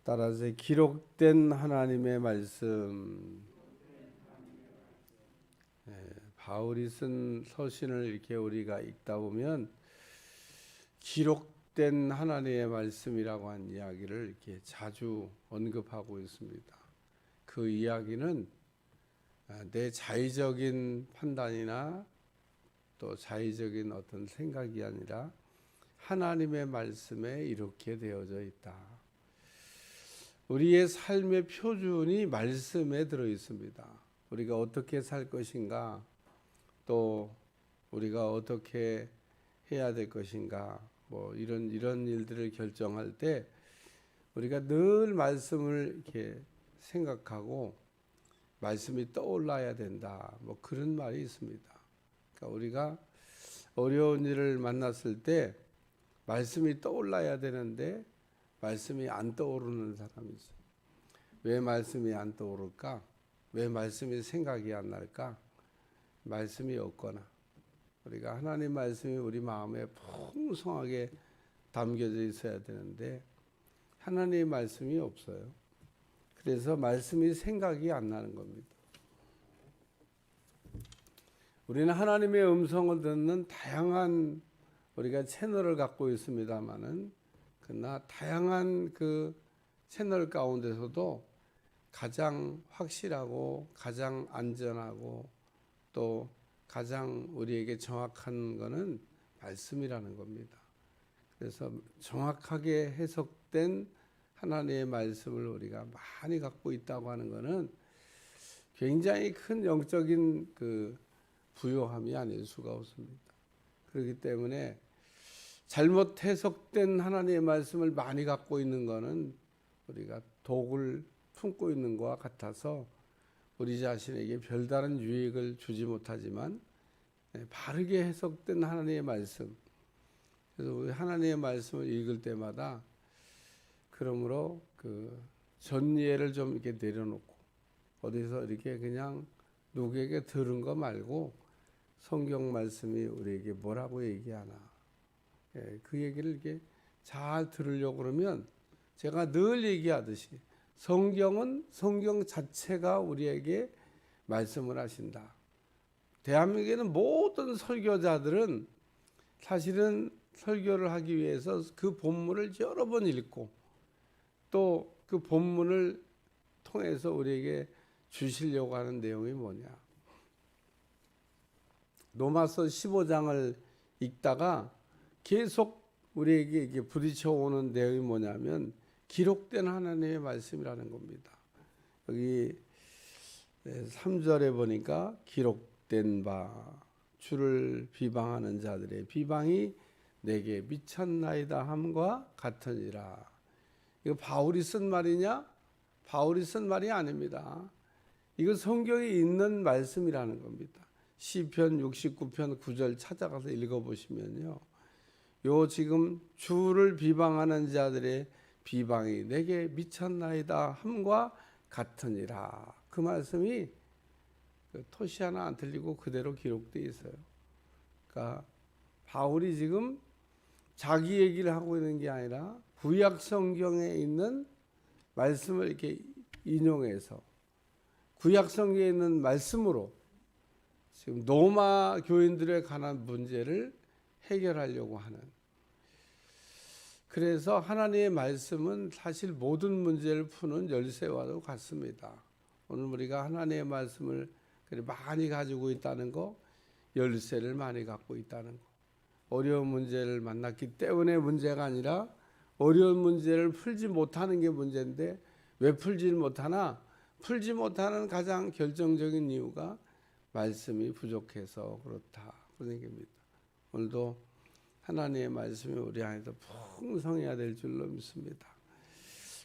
따라서 기록된 하나님의 말씀, 바울이 쓴 서신을 이렇게 우리가 읽다 보면 기록된 하나님의 말씀이라고 한 이야기를 이렇게 자주 언급하고 있습니다. 그 이야기는 내 자의적인 판단이나 또 자의적인 어떤 생각이 아니라 하나님의 말씀에 이렇게 되어져 있다. 우리의 삶의 표준이 말씀에 들어 있습니다. 우리가 어떻게 살 것인가, 또 우리가 어떻게 해야 될 것인가, 뭐 이런 일들을 결정할 때 우리가 늘 말씀을 이렇게 생각하고 말씀이 떠올라야 된다. 뭐 그런 말이 있습니다. 그러니까 우리가 어려운 일을 만났을 때 말씀이 떠올라야 되는데 말씀이 안 떠오르는 사람이 있어요. 왜 말씀이 안 떠오를까? 왜 말씀이 생각이 안 날까? 말씀이 없거나 우리가 하나님 말씀이 우리 마음에 풍성하게 담겨져 있어야 되는데 하나님의 말씀이 없어요. 그래서 말씀이 생각이 안 나는 겁니다. 우리는 하나님의 음성을 듣는 다양한 우리가 채널을 갖고 있습니다만은 그러나 다양한 그 채널 가운데서도 가장 확실하고 가장 안전하고 또 가장 우리에게 정확한 것은 말씀이라는 겁니다. 그래서 정확하게 해석된 하나님의 말씀을 우리가 많이 갖고 있다고 하는 것은 굉장히 큰 영적인 그 부요함이 아닐 수가 없습니다. 그렇기 때문에 잘못 해석된 하나님의 말씀을 많이 갖고 있는 것은 우리가 독을 품고 있는 것과 같아서 우리 자신에게 별다른 유익을 주지 못하지만 바르게 해석된 하나님의 말씀, 그래서 우리 하나님의 말씀을 읽을 때마다 그러므로 그 전예를 좀 이렇게 내려놓고 어디서 이렇게 그냥 누구에게 들은 거 말고 성경 말씀이 우리에게 뭐라고 얘기하나, 그 얘기를 이렇게 잘 들으려고 그러면 제가 늘 얘기하듯이 성경은 성경 자체가 우리에게 말씀을 하신다. 대한민국에는 모든 설교자들은 사실은 설교를 하기 위해서 그 본문을 여러 번 읽고 또 그 본문을 통해서 우리에게 주시려고 하는 내용이 뭐냐. 로마서 15장을 읽다가 계속 우리에게 이게 부딪혀 오는 내용이 뭐냐면 기록된 하나님의 말씀이라는 겁니다. 여기 3절에 보니까 기록된 바 주를 비방하는 자들의 비방이 내게 미쳤나이다 함과 같으니라. 이거 바울이 쓴 말이냐? 바울이 쓴 말이 아닙니다. 이거 성경에 있는 말씀이라는 겁니다. 시편 69편 9절 찾아가서 읽어보시면요. 요 지금 주를 비방하는 자들의 비방이 내게 미쳤나이다 함과 같으니라. 그 말씀이 토시 하나 안 틀리고 그대로 기록되어 있어요. 그러니까 바울이 지금 자기 얘기를 하고 있는 게 아니라 구약 성경에 있는 말씀을 이렇게 인용해서 구약 성경에 있는 말씀으로 지금 로마 교인들에 관한 문제를 해결하려고 하는. 그래서 하나님의 말씀은 사실 모든 문제를 푸는 열쇠와도 같습니다. 오늘 우리가 하나님의 말씀을 많이 가지고 있다는 거, 열쇠를 많이 갖고 있다는 거. 어려운 문제를 만났기 때문에 문제가 아니라 어려운 문제를 풀지 못하는 게 문제인데 왜 풀지 못하나? 풀지 못하는 가장 결정적인 이유가 말씀이 부족해서 그렇다. 그런 얘기입니다. 오늘도 하나님의 말씀이 우리 안에서 풍성해야 될 줄로 믿습니다.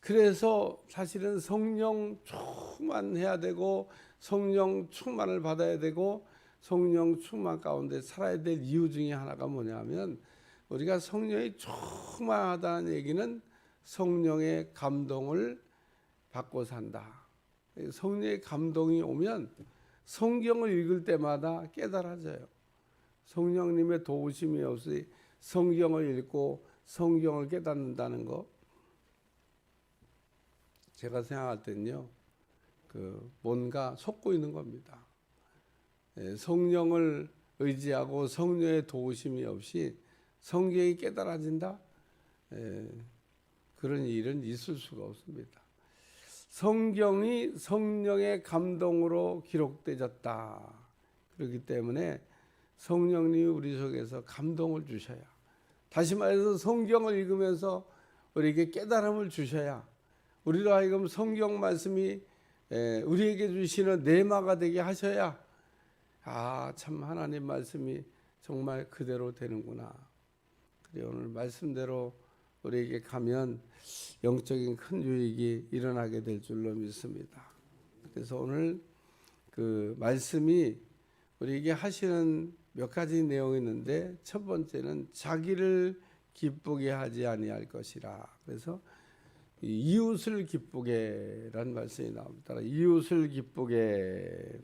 그래서 사실은 성령 충만해야 되고 성령 충만을 받아야 되고 성령 충만 가운데 살아야 될 이유 중에 하나가 뭐냐면 우리가 성령이 충만하다는 얘기는 성령의 감동을 받고 산다. 성령의 감동이 오면 성경을 읽을 때마다 깨달아져요. 성령님의 도우심이 없이 성경을 읽고 성경을 깨닫는다는 거. 제가 생각할 때는요, 뭔가 속고 있는 겁니다. 성령을 의지하고 성령의 도우심이 없이 성경이 깨달아진다? 그런 일은 있을 수가 없습니다. 성경이 성령의 감동으로 기록되었다. 그렇기 때문에 성령님이 우리 속에서 감동을 주셔야, 다시 말해서 성경을 읽으면서 우리에게 깨달음을 주셔야, 우리로 하여금 성경 말씀이 우리에게 주시는 내마가 되게 하셔야, 참 하나님 말씀이 정말 그대로 되는구나. 그래, 오늘 말씀대로 우리에게 가면 영적인 큰 유익이 일어나게 될 줄로 믿습니다. 그래서 오늘 그 말씀이 우리에게 하시는 몇 가지 내용이 있는데, 첫 번째는 자기를 기쁘게 하지 아니할 것이라. 그래서 이웃을 기쁘게라는 말씀이 나옵니다. 이웃을 기쁘게.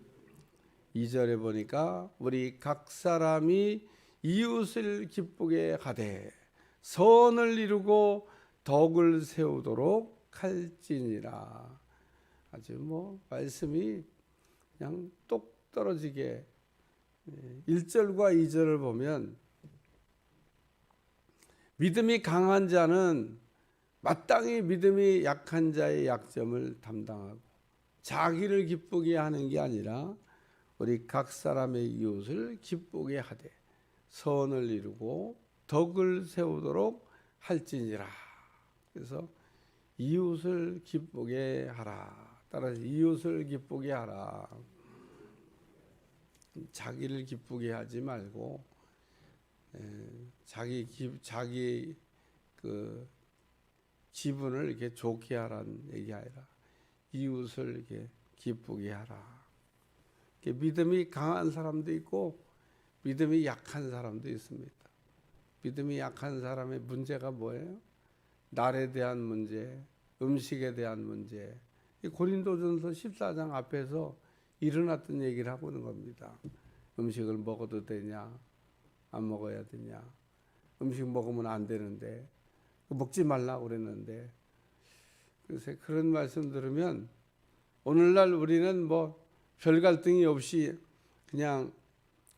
2절에 보니까 우리 각 사람이 이웃을 기쁘게 하되 선을 이루고 덕을 세우도록 할지니라. 아주 말씀이 그냥 똑 떨어지게, 1절과 2절을 보면 믿음이 강한 자는 마땅히 믿음이 약한 자의 약점을 담당하고, 자기를 기쁘게 하는 게 아니라 우리 각 사람의 이웃을 기쁘게 하되 선을 이루고 덕을 세우도록 할지니라. 그래서 이웃을 기쁘게 하라. 따라서 이웃을 기쁘게 하라. 자기를 기쁘게 하지 말고 자기 그 기분을 이렇게 좋게 하라는 얘기 아니라 이웃을 이렇게 기쁘게 하라. 믿음이 강한 사람도 있고 믿음이 약한 사람도 있습니다. 믿음이 약한 사람의 문제가 뭐예요? 날에 대한 문제, 음식에 대한 문제. 고린도전서 14장 앞에서 일어났던 얘기를 하고 있는 겁니다. 음식을 먹어도 되냐, 안 먹어야 되냐, 음식 먹으면 안 되는데 먹지 말라고 그랬는데. 그래서 그런 말씀 들으면 오늘날 우리는 별 갈등이 없이 그냥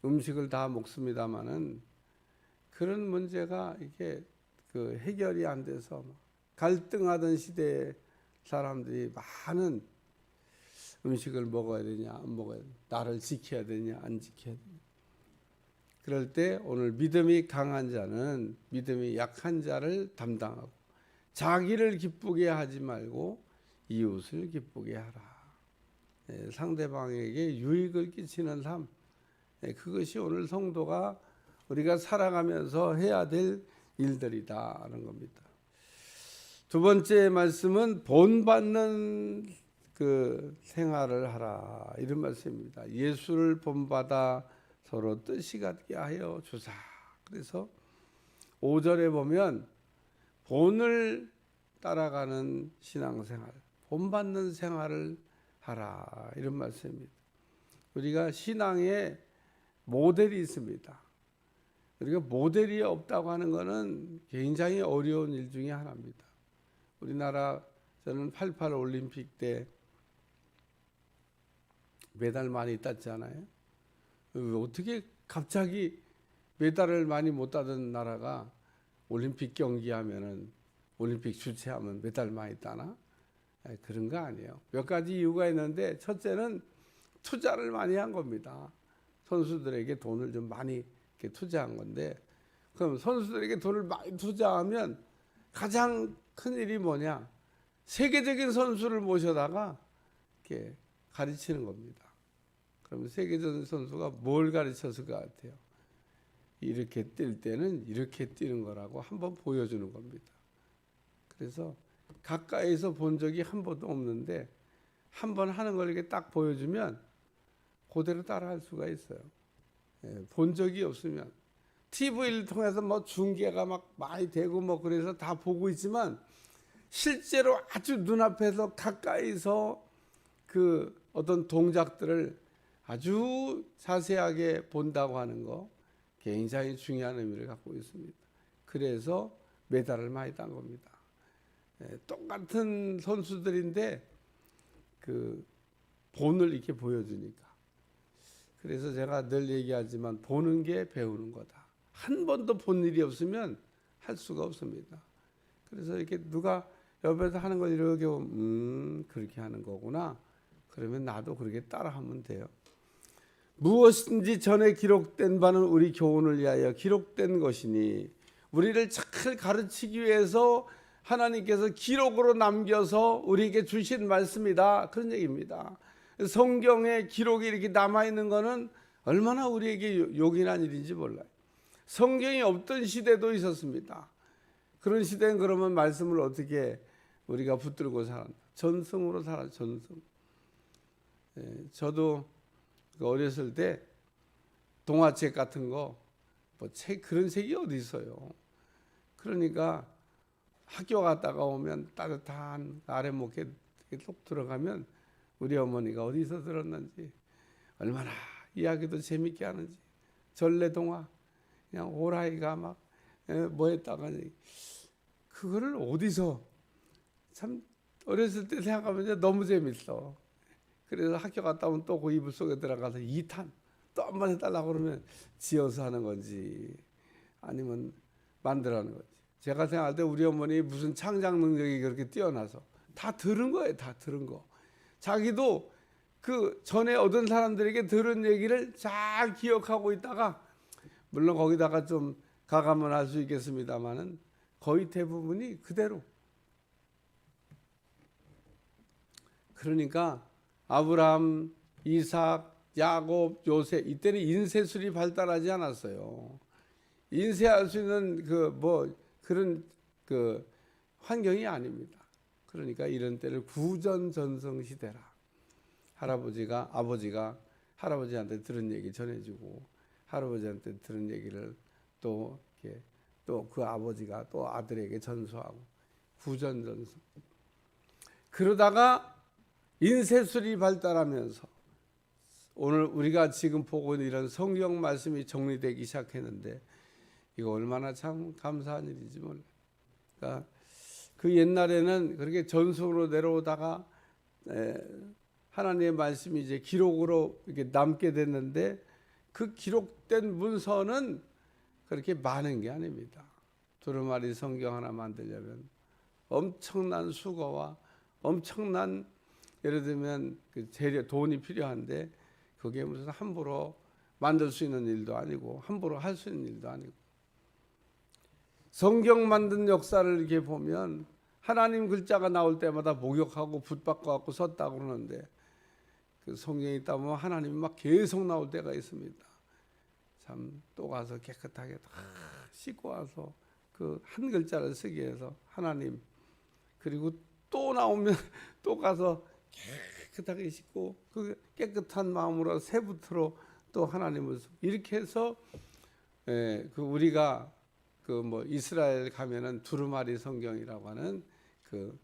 음식을 다 먹습니다마는, 그런 문제가 이게 해결이 안 돼서 갈등하던 시대에 사람들이 많은 음식을 먹어야 되냐 안 먹어야 되냐, 나를 지켜야 되냐 안 지켜야 되냐. 그럴 때 오늘 믿음이 강한 자는 믿음이 약한 자를 담당하고, 자기를 기쁘게 하지 말고 이웃을 기쁘게 하라. 상대방에게 유익을 끼치는 삶, 그것이 오늘 성도가 우리가 살아가면서 해야 될 일들이다라는 겁니다. 두 번째 말씀은 본받는 그 생활을 하라, 이런 말씀입니다. 예수를 본받아 서로 뜻이 같게 하여 주사. 그래서 5절에 보면 본을 따라가는 신앙생활, 본받는 생활을 하라, 이런 말씀입니다. 우리가 신앙에 모델이 있습니다. 우리가 모델이 없다고 하는 것은 굉장히 어려운 일 중에 하나입니다. 우리나라, 저는 88 올림픽 때 메달 많이 땄잖아요. 어떻게 갑자기 메달을 많이 못 따던 나라가 올림픽 경기하면은, 올림픽 주최하면 메달 많이 따나? 그런 거 아니에요. 몇 가지 이유가 있는데, 첫째는 투자를 많이 한 겁니다. 선수들에게 돈을 좀 많이 이렇게 투자한 건데, 그럼 선수들에게 돈을 많이 투자하면 가장 큰 일이 뭐냐? 세계적인 선수를 모셔다가 이렇게 가르치는 겁니다. 그러면 세계적인 선수가 뭘 가르쳤을 것 같아요? 이렇게 뛸 때는 이렇게 뛰는 거라고 한번 보여주는 겁니다. 그래서 가까이서 본 적이 한 번도 없는데 한 번 하는 걸 이렇게 딱 보여주면 그대로 따라할 수가 있어요. 본 적이 없으면. TV를 통해서 중계가 많이 되고 그래서 다 보고 있지만, 실제로 아주 눈앞에서 가까이서 그 어떤 동작들을 아주 자세하게 본다고 하는 거 굉장히 중요한 의미를 갖고 있습니다. 그래서 메달을 많이 딴 겁니다. 똑같은 선수들인데 그 본을 이렇게 보여주니까. 그래서 제가 늘 얘기하지만 보는 게 배우는 거다. 한 번도 본 일이 없으면 할 수가 없습니다. 그래서 이렇게 누가 옆에서 하는 걸 이렇게 보면 그렇게 하는 거구나. 그러면 나도 그렇게 따라하면 돼요. 무엇인지 전에 기록된 바는 우리 교훈을 위하여 기록된 것이니 우리를 잘 가르치기 위해서 하나님께서 기록으로 남겨서 우리에게 주신 말씀이다. 그런 얘기입니다. 성경에 기록이 이렇게 남아있는 것은 얼마나 우리에게 요긴한 일인지 몰라요. 성경이 없던 시대도 있었습니다. 그런 시대는 그러면 말씀을 어떻게 우리가 붙들고 살았나? 전승으로 살아, 전승. 저도 어렸을 때 동화책 같은 거, 뭐 책, 그런 책이 어디 있어요. 그러니까 학교 갔다가 오면 따뜻한 아랫목에 쏙 들어가면 우리 어머니가 어디서 들었는지, 얼마나 이야기도 재밌게 하는지, 전래동화, 그냥 오라이가 막 뭐 했다가 그거를 어디서, 참 어렸을 때 생각하면 너무 재밌어. 그래서 학교 갔다 오면 또 그 이불 속에 들어가서 2탄 또 한 번 해달라고 그러면 지어서 하는 건지 아니면 만들어하는 건지. 제가 생각할 때 우리 어머니 무슨 창작 능력이 그렇게 뛰어나서 다 들은 거예요. 다 들은 거. 자기도 그 전에 얻은 사람들에게 들은 얘기를 잘 기억하고 있다가, 물론 거기다가 좀 가감을 할 수 있겠습니다만은 거의 대부분이 그대로. 그러니까 아브라함, 이삭, 야곱, 요셉, 이때는 인쇄술이 발달하지 않았어요. 인쇄할 수 있는 그런 환경이 아닙니다. 그러니까 이런 때를 구전전성 시대라. 아버지가 할아버지한테 들은 얘기 전해주고, 할아버지한테 들은 얘기를 또 그 아버지가 또 아들에게 전수하고, 구전전성. 그러다가 인쇄술이 발달하면서 오늘 우리가 지금 보고 있는 이런 성경 말씀이 정리되기 시작했는데, 이거 얼마나 참 감사한 일인지 몰라요. 그러니까 그 옛날에는 그렇게 전속으로 내려오다가 하나님의 말씀이 이제 기록으로 이렇게 남게 됐는데, 그 기록된 문서는 그렇게 많은 게 아닙니다. 두루마리 성경 하나 만들려면 엄청난 수고와 엄청난, 예를 들면 그 재료, 돈이 필요한데 그게 무슨 함부로 만들 수 있는 일도 아니고 함부로 할 수 있는 일도 아니고. 성경 만든 역사를 이렇게 보면 하나님 글자가 나올 때마다 목욕하고 붓바꿔 갖고 썼다고 그러는데, 그 성경에 있다 보면 하나님이 막 계속 나올 때가 있습니다. 참 또 가서 깨끗하게 다 씻고 와서 그 한 글자를 쓰기 위해서 하나님, 그리고 또 나오면 또 가서 깨끗하게 씻고 그 깨끗한 마음으로 새부터로 또 하나님을, 이렇게 해서 그 우리가 그 뭐 이스라엘 가면은 두루마리 성경이라고 하는 그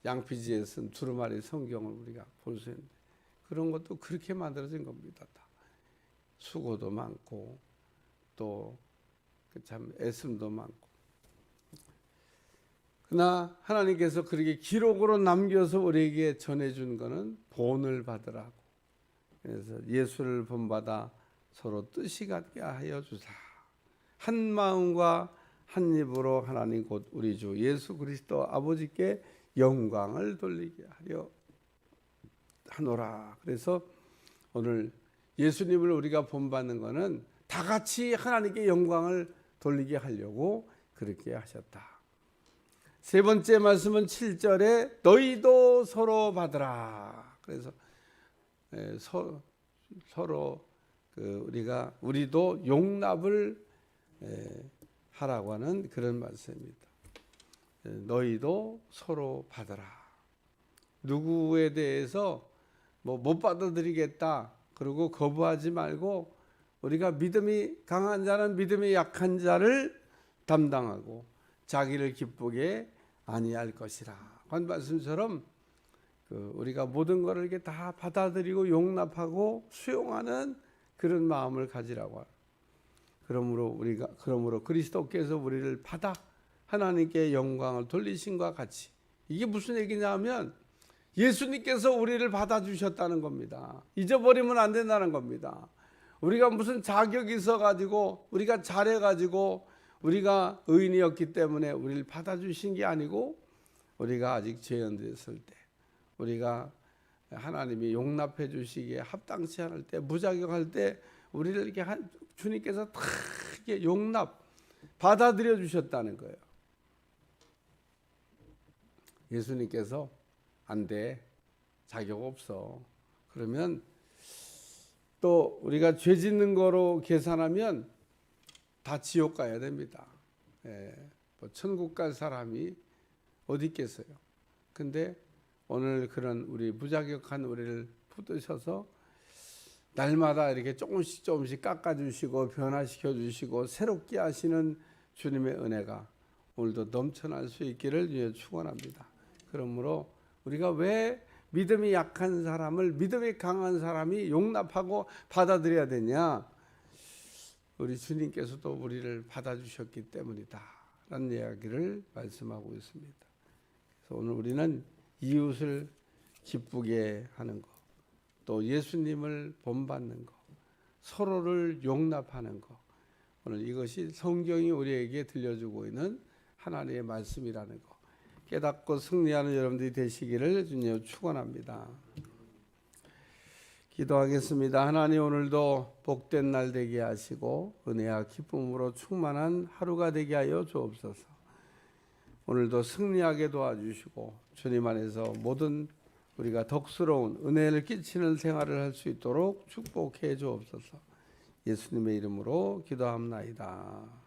양피지에 쓴 두루마리 성경을 우리가 볼 수 있는데, 그런 것도 그렇게 만들어진 겁니다. 다 수고도 많고 또 참 애씀도 많고. 그러나 하나님께서 그렇게 기록으로 남겨서 우리에게 전해준 것은 본을 받으라고. 그래서 예수를 본받아 서로 뜻이 같게 하여 주사. 한 마음과 한 입으로 하나님 곧 우리 주 예수 그리스도 아버지께 영광을 돌리게 하려 하노라. 그래서 오늘 예수님을 우리가 본받는 것은 다 같이 하나님께 영광을 돌리게 하려고 그렇게 하셨다. 세 번째 말씀은 7절에 너희도 서로 받으라. 그래서 서로 우리도 용납을 하라고 하는 그런 말씀입니다. 너희도 서로 받으라. 누구에 대해서 못 받아들이겠다, 그리고 거부하지 말고, 우리가 믿음이 강한 자는 믿음이 약한 자를 담당하고 자기를 기쁘게 아니할 것이라 한 말씀처럼, 우리가 모든 것을 이렇게 다 받아들이고 용납하고 수용하는 그런 마음을 가지라고. 그러므로 그리스도께서 우리를 받아 하나님께 영광을 돌리신과 같이. 이게 무슨 얘기냐 하면 예수님께서 우리를 받아주셨다는 겁니다. 잊어버리면 안 된다는 겁니다. 우리가 무슨 자격이 있어가지고 우리가 잘해가지고 우리가 의인이었기 때문에 우리를 받아주신 게 아니고 우리가 아직 죄인되었을 때 우리가 하나님이 용납해 주시기에 합당치 않을 때 무자격할 때 우리를 이렇게 주님께서 다 이렇게 용납 받아들여 주셨다는 거예요. 예수님께서 안 돼, 자격 없어. 그러면 또 우리가 죄 짓는 거로 계산하면 다 지옥 가야 됩니다. 뭐 천국 갈 사람이 어디 있겠어요. 근데 오늘 그런 우리 무자격한 우리를 붙드셔서 날마다 이렇게 조금씩 깎아주시고 변화시켜 주시고 새롭게 하시는 주님의 은혜가 오늘도 넘쳐날 수 있기를 축원합니다. 그러므로 우리가 왜 믿음이 약한 사람을 믿음이 강한 사람이 용납하고 받아들여야 되냐? 우리 주님께서도 우리를 받아주셨기 때문이다 라는 이야기를 말씀하고 있습니다. 그래서 오늘 우리는 이웃을 기쁘게 하는 것, 또 예수님을 본받는 것, 서로를 용납하는 것, 오늘 이것이 성경이 우리에게 들려주고 있는 하나님의 말씀이라는 것 깨닫고 승리하는 여러분들이 되시기를 주님 축원합니다. 기도하겠습니다. 하나님, 오늘도 복된 날 되게 하시고 은혜와 기쁨으로 충만한 하루가 되게 하여 주옵소서. 오늘도 승리하게 도와주시고 주님 안에서 모든 우리가 덕스러운 은혜를 끼치는 생활을 할 수 있도록 축복해 주옵소서. 예수님의 이름으로 기도합나이다.